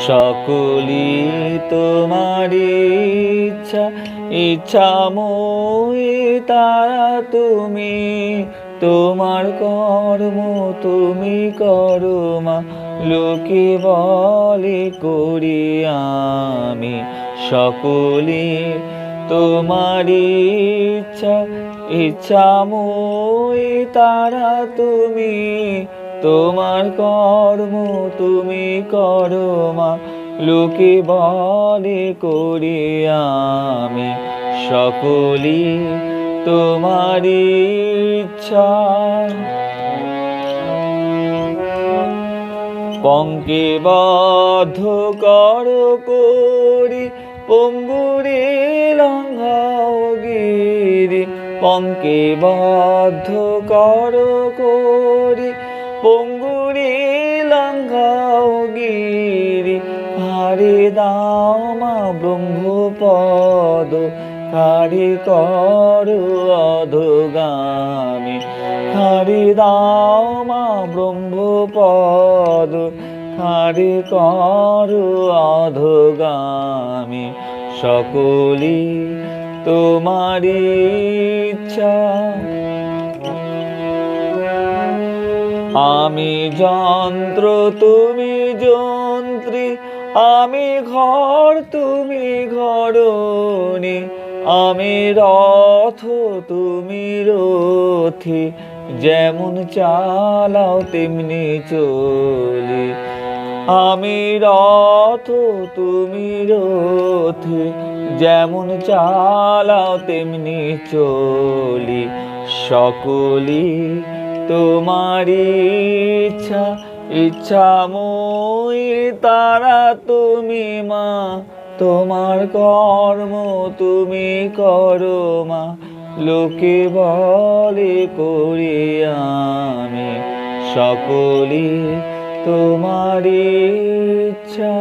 সকলি তোমার ইচ্ছা, ইচ্ছাময়ী তারা তুমি। তোমার কর্ম তুমি করো মা, লোকে বলে করি আমি। সকলি তোমার ইচ্ছা, ইচ্ছাময়ী তারা তুমি। তোমার কর্ম তুমি করো মা, লোকে বলে করি আমি। সকলি তোমার ইচ্ছা। পঙ্কে বদ্ধ করো করি, পঙ্গুরে লঙ্ঘাও গিরি। পঙ্কে বদ্ধ করো করি, পঙ্গুরে লঙ্ঘাও গিরি। হারে দাও মা ব্রহ্মপদ, হারে করো অধোগামী। হারে দাও মা ব্রহ্মপদ, হারে করো অধোগামী। সকলি তোমার ইচ্ছা। আমি যন্ত্র তুমি যন্ত্রী, আমি ঘর তুমি ঘরণী। আমি রথ তুমি রথী, যেমন চালাও তেমনি চলি। আমি রথ তুমি রথী, যেমন চালাও তেমনি চলি। সকলি তোমার ইচ্ছা, ইচ্ছাময়ী তারা তুমি মা। তোমার কর্ম তুমি করো মা, লোকে বলে করি আমি। সকলি তোমার ইচ্ছা।